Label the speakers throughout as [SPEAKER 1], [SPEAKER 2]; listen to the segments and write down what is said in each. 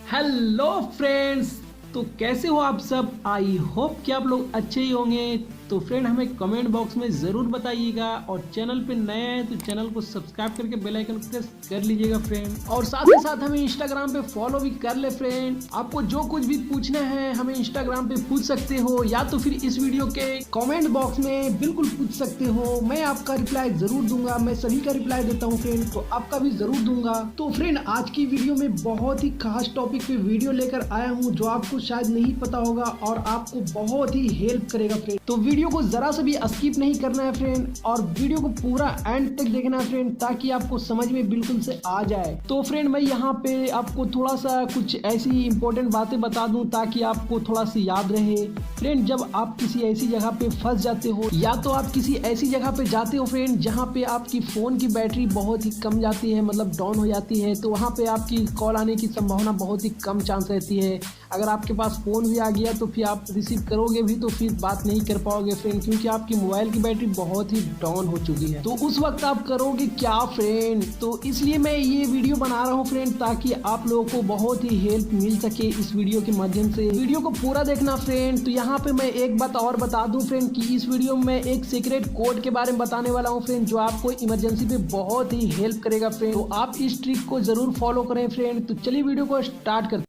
[SPEAKER 1] Hello friends, तो कैसे हो आप सब। आई होप कि आप लोग अच्छे ही होंगे। तो फ्रेंड हमें कमेंट बॉक्स में ज़रूर बताइएगा और चैनल पे नए हैं तो चैनल को सब्सक्राइब करके बेल आइकन प्रेस कर लीजिएगा फ्रेंड। और साथ ही साथ हमें इंस्टाग्राम पे फॉलो भी कर ले फ्रेंड। आपको जो कुछ भी पूछना है हमें इंस्टाग्राम पे पूछ सकते हो या तो फिर इस वीडियो के कमेंट बॉक्स में बिल्कुल पूछ सकते हो। मैं आपका रिप्लाई जरूर दूंगा, मैं सभी का रिप्लाई देता हूँ फ्रेंड, तो आपका भी जरूर दूंगा। तो फ्रेंड आज की वीडियो में बहुत ही खास टॉपिक पे वीडियो लेकर आया हूँ जो आपको शायद नहीं पता होगा और आपको बहुत ही हेल्प करेगा फ्रेंड। तो वीडियो को जरा सा भी स्किप नहीं करना है फ्रेंड और वीडियो को पूरा एंड तक देखना है फ्रेंड, ताकि आपको समझ में बिल्कुल से आ जाए। तो फ्रेंड मैं यहाँ पे आपको थोड़ा सा कुछ ऐसी इंपॉर्टेंट बातें बता दूं ताकि आपको थोड़ा सा याद रहे फ्रेंड। जब आप किसी ऐसी जगह पे फंस जाते हो या तो आप किसी ऐसी जगह पे जाते हो फ्रेंड जहाँ पे आपकी फोन की बैटरी बहुत ही कम जाती है, मतलब डाउन हो जाती है, तो वहाँ पे आपकी कॉल आने की संभावना बहुत ही कम चांस रहती है। अगर आपके पास फोन भी आ गया तो फिर आप रिसीव करोगे भी तो फिर बात नहीं कर पाओगे फ्रेंड, क्योंकि आपकी मोबाइल की बैटरी बहुत ही डाउन हो चुकी है। तो उस वक्त आप करोगे क्या फ्रेंड। तो इसलिए मैं ये वीडियो बना रहा हूँ फ्रेंड, ताकि आप लोगों को बहुत ही हेल्प मिल सके इस वीडियो के माध्यम से। वीडियो को पूरा देखना फ्रेंड। तो यहाँ पे मैं एक बात और बता दूं फ्रेंड कि इस वीडियो में मैं एक सीक्रेट कोड के बारे में बताने वाला हूँ फ्रेंड, जो आपको इमरजेंसी पे बहुत ही हेल्प करेगा फ्रेंड। तो आप इस ट्रिक को जरूर फॉलो करें फ्रेंड। तो चलिए वीडियो को स्टार्ट करते हैं।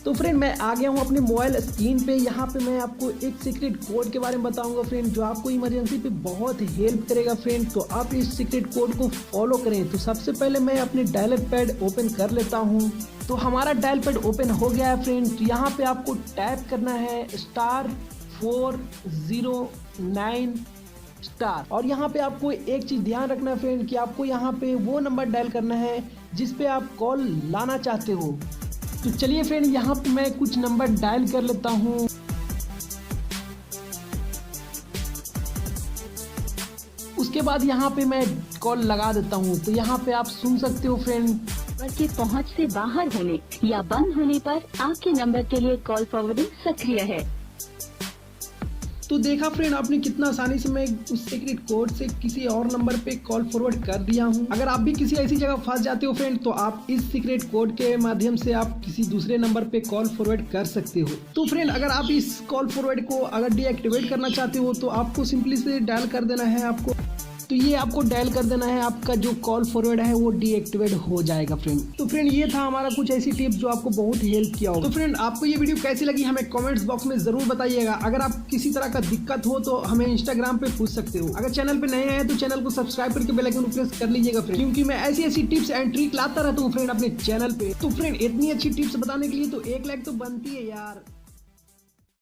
[SPEAKER 1] तो फ्रेंड मैं आ गया हूँ अपने मोबाइल स्क्रीन पे। यहाँ पे मैं आपको एक सीक्रेट कोड के बारे में बताऊंगा फ्रेंड, जो आपको इमरजेंसी पे बहुत हेल्प करेगा फ्रेंड। तो आप इस सीक्रेट कोड को फॉलो करें। तो सबसे पहले मैं अपने डायल पैड ओपन कर लेता हूँ। तो हमारा डायल पैड ओपन हो गया है फ्रेंड। तो यहाँ पे आपको टैप करना है *409#। और यहाँ पे आपको एक चीज ध्यान रखना है फ्रेंड कि आपको यहाँ पे वो नंबर डायल करना है जिसपे आप कॉल लाना चाहते हो। तो चलिए फ्रेंड यहाँ पे मैं कुछ नंबर डायल कर लेता हूँ। उसके बाद यहाँ पे मैं कॉल लगा देता हूँ। तो यहाँ पे आप सुन सकते हो फ्रेंड,
[SPEAKER 2] के पहुंच से बाहर होने या बंद होने पर आपके नंबर के लिए कॉल फॉरवर्डिंग सक्रिय है।
[SPEAKER 1] तो देखा फ्रेंड आपने कितना आसानी से मैं उस सीक्रेट कोड से किसी और नंबर पे कॉल फॉरवर्ड कर दिया हूँ। अगर आप भी किसी ऐसी जगह फंस जाते हो फ्रेंड तो आप इस सीक्रेट कोड के माध्यम से आप किसी दूसरे नंबर पे कॉल फॉरवर्ड कर सकते हो। तो फ्रेंड अगर आप इस कॉल फॉरवर्ड को अगर डीएक्टिवेट करना चाहते हो तो आपको सिंपली से डायल कर देना है आपको। तो ये आपको डायल कर देना है, आपका जो कॉल फॉरवर्ड है वो डीएक्टिवेट हो जाएगा फ्रेंड। तो फ्रेंड ये था हमारा कुछ ऐसी टिप्स जो आपको बहुत हेल्प किया होगा। तो फ्रेंड आपको ये वीडियो कैसी लगी हमें कमेंट्स बॉक्स में जरूर बताइएगा। अगर आप किसी तरह का दिक्कत हो तो हमें इंस्टाग्राम पे पूछ सकते हो। अगर चैनल पे नए हैं तो चैनल को सब्सक्राइब करके बेल आइकन प्रेस कर लीजिएगा फ्रेंड, क्योंकि मैं ऐसी टिप्स एंड ट्रिक लाता रहता हूँ फ्रेंड अपने चैनल पे। तो फ्रेंड इतनी अच्छी टिप्स बताने के लिए तो एक लाइक तो बनती है यार।